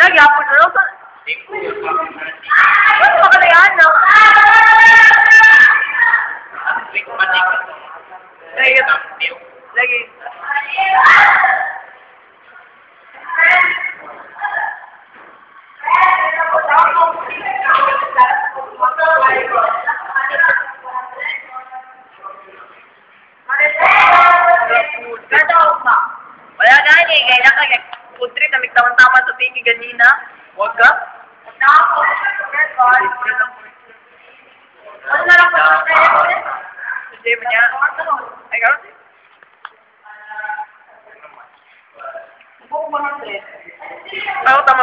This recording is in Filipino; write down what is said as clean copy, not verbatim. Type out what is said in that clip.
Lagi apa dulu kan? Ano ka na yan? Lagi. Wala na ni kaya kaya putri na migtawan-tama sa tiki ganina. Wag ka? Na ako. Wala na lang po sa tayo. Hindi mo niya. Ay, gano'n? Ako tama.